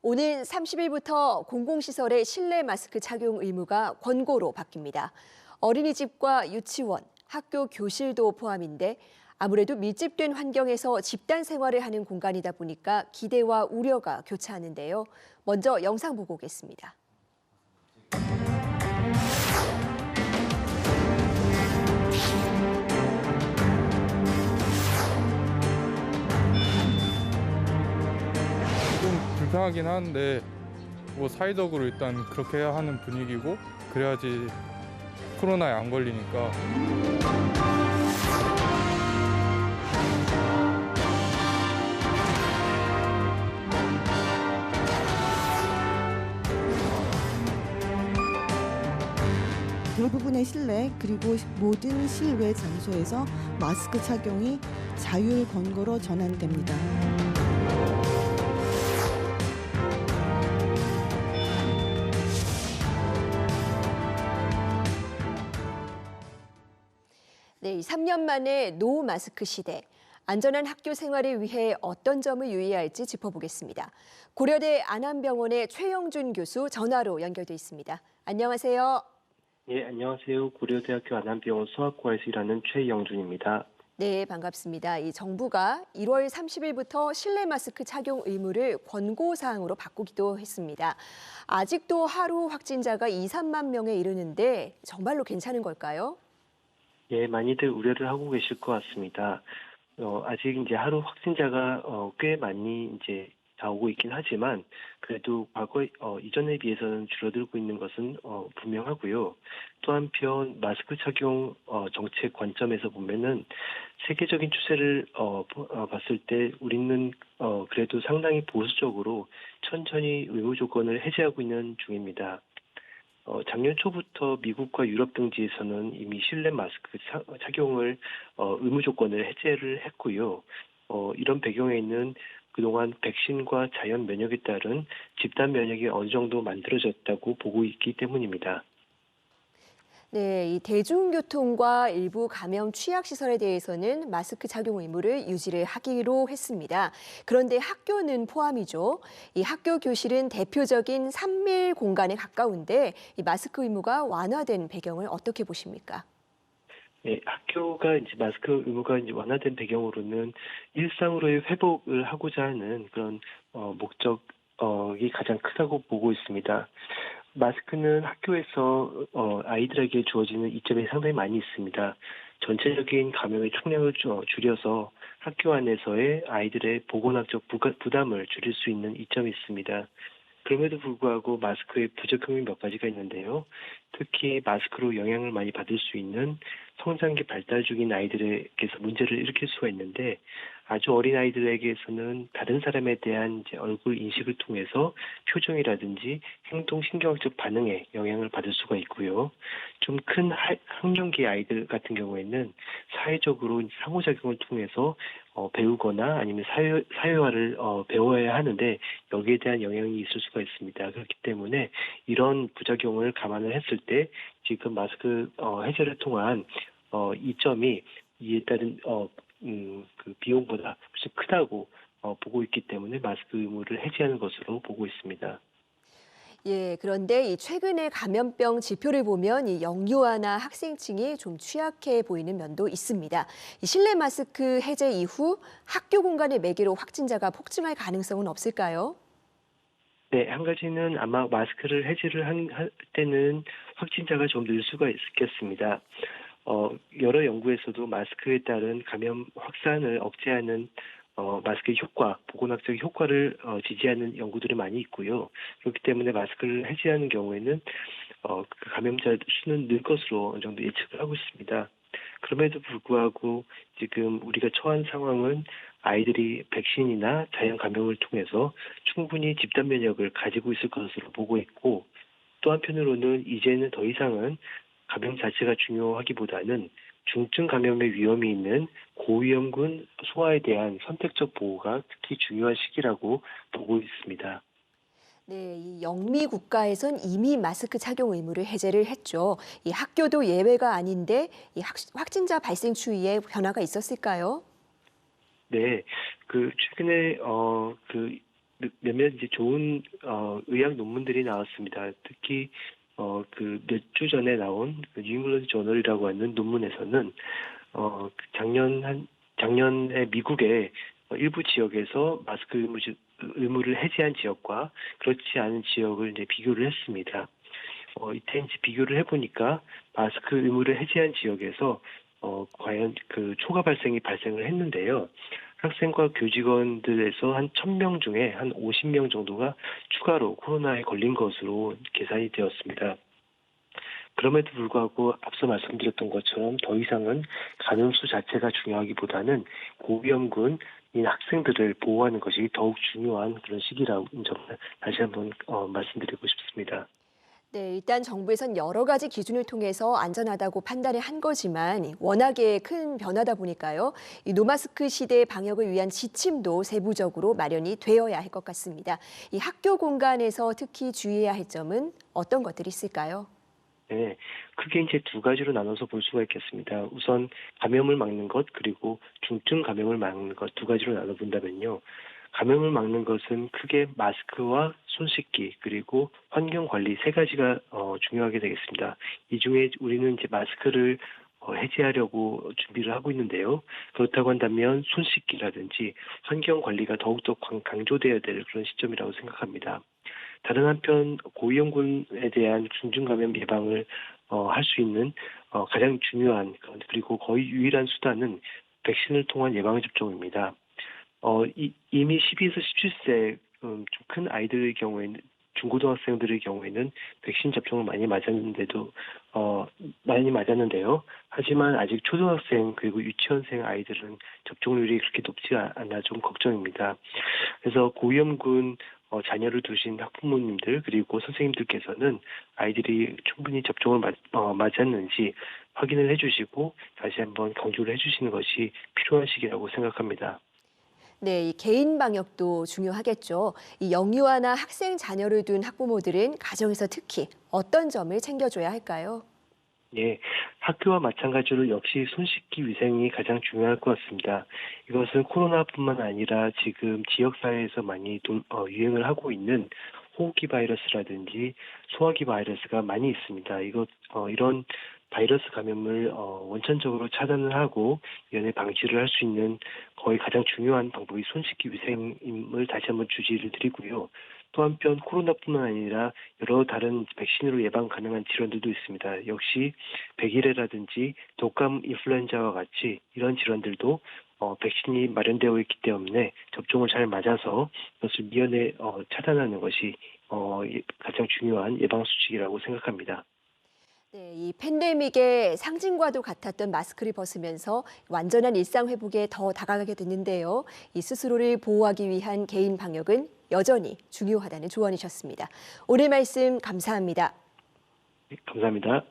오는 30일부터 공공시설의 실내 마스크 착용 의무가 권고로 바뀝니다. 어린이집과 유치원, 학교 교실도 포함인데 아무래도 밀집된 환경에서 집단 생활을 하는 공간이다 보니까 기대와 우려가 교차하는데요. 먼저 영상 보고 오겠습니다. 좀 불편하긴 하는데 뭐 사회적으로 일단 그렇게 해야 하는 분위기고 그래야지 코로나에 안 걸리니까. 대부분의 실내 그리고 모든 실외 장소에서 마스크 착용이 자율 권고로 전환됩니다. 네, 3년 만에 노 마스크 시대. 안전한 학교 생활을 위해 어떤 점을 유의해야 할지 짚어보겠습니다. 고려대 안암병원의 최영준 교수 전화로 연결돼 있습니다. 안녕하세요. 예, 안녕하세요. 고려대학교 안암병원 수학과에서 일하는 최영준입니다. 네, 반갑습니다. 이 정부가 1월 30일부터 실내 마스크 착용 의무를 권고 사항으로 바꾸기도 했습니다. 아직도 하루 확진자가 2, 3만 명에 이르는데 정말로 괜찮은 걸까요? 예, 많이들 우려를 하고 계실 것 같습니다. 아직 이제 하루 확진자가 꽤 많이 이제 나오고 있긴 하지만 그래도 과거 이전에 비해서는 줄어들고 있는 것은 분명하고요. 또 한편 마스크 착용 정책 관점에서 보면은 세계적인 추세를 봤을 때 우리는 그래도 상당히 보수적으로 천천히 의무 조건을 해제하고 있는 중입니다. 작년 초부터 미국과 유럽 등지에서는 이미 실내 마스크 착용을 의무 조건을 해제를 했고요. 이런 배경에는 그동안 백신과 자연 면역에 따른 집단 면역이 어느 정도 만들어졌다고 보고 있기 때문입니다. 네, 이 대중교통과 일부 감염 취약시설에 대해서는 마스크 착용 의무를 유지를 하기로 했습니다. 그런데 학교는 포함이죠. 이 학교 교실은 대표적인 삼밀 공간에 가까운데 이 마스크 의무가 완화된 배경을 어떻게 보십니까? 네, 학교가 이제 마스크 의무가 이제 완화된 배경으로는 일상으로의 회복을 하고자 하는 그런 목적이 가장 크다고 보고 있습니다. 마스크는 학교에서 아이들에게 주어지는 이점이 상당히 많이 있습니다. 전체적인 감염의 총량을 줄여서 학교 안에서의 아이들의 보건학적 부담을 줄일 수 있는 이점이 있습니다. 그럼에도 불구하고 마스크의 부작용이 몇 가지가 있는데요. 특히 마스크로 영향을 많이 받을 수 있는 성장기 발달 중인 아이들에게서 문제를 일으킬 수가 있는데 아주 어린 아이들에게서는 다른 사람에 대한 이제 얼굴 인식을 통해서 표정이라든지 행동 신경학적 반응에 영향을 받을 수가 있고요. 좀 큰 학령기 아이들 같은 경우에는 사회적으로 상호작용을 통해서 배우거나 아니면 사회화를 배워야 하는데 여기에 대한 영향이 있을 수가 있습니다. 그렇기 때문에 이런 부작용을 감안을 했을 때 지금 마스크 해제를 통한 이점이 이에 따른 그 비용보다 훨씬 크다고 보고 있기 때문에 마스크 의무를 해제하는 것으로 보고 있습니다. 예, 그런데 이 최근에 감염병 지표를 보면 이 영유아나 학생층이 좀 취약해 보이는 면도 있습니다. 이 실내 마스크 해제 이후 학교 공간의 매개로 확진자가 폭증할 가능성은 없을까요? 네, 한 가지는 아마 마스크를 해제를 할 때는 확진자가 좀 늘 수가 있겠습니다. 여러 연구에서도 마스크에 따른 감염 확산을 억제하는 마스크의 효과, 보건학적 효과를 지지하는 연구들이 많이 있고요. 그렇기 때문에 마스크를 해제하는 경우에는 그 감염자 수는 늘 것으로 어느 정도 예측을 하고 있습니다. 그럼에도 불구하고 지금 우리가 처한 상황은 아이들이 백신이나 자연 감염을 통해서 충분히 집단 면역을 가지고 있을 것으로 보고 있고 또 한편으로는 이제는 더 이상은 감염 자체가 중요하기보다는 중증 감염의 위험이 있는 고위험군 소아에 대한 선택적 보호가 특히 중요한 시기라고 보고 있습니다. 네, 이 영미 국가에선 이미 마스크 착용 의무를 해제를 했죠. 이 학교도 예외가 아닌데 이 확진자 발생 추이에 변화가 있었을까요? 네, 그 최근에 그 몇몇 이제 좋은 의학 논문들이 나왔습니다. 특히 그 몇 주 전에 나온 그 뉴잉글랜드 저널이라고 하는 논문에서는 작년에 미국의 일부 지역에서 마스크 의무를 해제한 지역과 그렇지 않은 지역을 이제 비교를 했습니다. 이때 이제 비교를 해보니까 마스크 의무를 해제한 지역에서 과연 그 초과 발생을 했는데요. 학생과 교직원들에서 한 1,000명 중에 한 50명 정도가 추가로 코로나에 걸린 것으로 계산이 되었습니다. 그럼에도 불구하고 앞서 말씀드렸던 것처럼 더 이상은 감염수 자체가 중요하기보다는 고위험군인 학생들을 보호하는 것이 더욱 중요한 그런 시기라는 점을 다시 한번 말씀드리고 싶습니다. 네, 일단 정부에선 여러 가지 기준을 통해서 안전하다고 판단을 한 거지만 워낙에 큰 변화다 보니까요. 이 노마스크 시대 방역을 위한 지침도 세부적으로 마련이 되어야 할 것 같습니다. 이 학교 공간에서 특히 주의해야 할 점은 어떤 것들이 있을까요? 네, 크게 이제 두 가지로 나눠서 볼 수가 있겠습니다. 우선 감염을 막는 것 그리고 중증 감염을 막는 것 두 가지로 나눠본다면요. 감염을 막는 것은 크게 마스크와 손 씻기 그리고 환경 관리 세 가지가 중요하게 되겠습니다. 이 중에 우리는 이제 마스크를 해제하려고 준비를 하고 있는데요. 그렇다고 한다면 손 씻기라든지 환경 관리가 더욱더 강조되어야 될 그런 시점이라고 생각합니다. 다른 한편 고위험군에 대한 중증 감염 예방을 할 수 있는 가장 중요한 그리고 거의 유일한 수단은 백신을 통한 예방 접종입니다. 이미 12에서 17세 좀 큰 아이들의 경우에는 중고등학생들의 경우에는 백신 접종을 많이 맞았는데요. 하지만 아직 초등학생 그리고 유치원생 아이들은 접종률이 그렇게 높지 않아 좀 걱정입니다. 그래서 고위험군 자녀를 두신 학부모님들 그리고 선생님들께서는 아이들이 충분히 접종을 맞았는지 확인을 해주시고 다시 한번 강조를 해주시는 것이 필요한 시기라고 생각합니다. 네, 이 개인 방역도 중요하겠죠. 이 영유아나 학생 자녀를 둔 학부모들은 가정에서 특히 어떤 점을 챙겨줘야 할까요? 예, 학교와 마찬가지로 역시 손 씻기 위생이 가장 중요할 것 같습니다. 이것은 코로나뿐만 아니라 지금 지역사회에서 많이 유행을 하고 있는 호흡기 바이러스라든지 소화기 바이러스가 많이 있습니다. 이런 바이러스 감염을 원천적으로 차단을 하고 연에 방지를 할 수 있는 거의 가장 중요한 방법이 손 씻기 위생임을 다시 한번 주지를 드리고요. 또 한편 코로나뿐만 아니라 여러 다른 백신으로 예방 가능한 질환들도 있습니다. 역시 백일해라든지 독감 인플루엔자와 같이 이런 질환들도 백신이 마련되어 있기 때문에 접종을 잘 맞아서 그것을 미연에 차단하는 것이 가장 중요한 예방 수칙이라고 생각합니다. 네, 이 팬데믹의 상징과도 같았던 마스크를 벗으면서 완전한 일상 회복에 더 다가가게 됐는데요. 이 스스로를 보호하기 위한 개인 방역은 여전히 중요하다는 조언이셨습니다. 오늘 말씀 감사합니다. 감사합니다.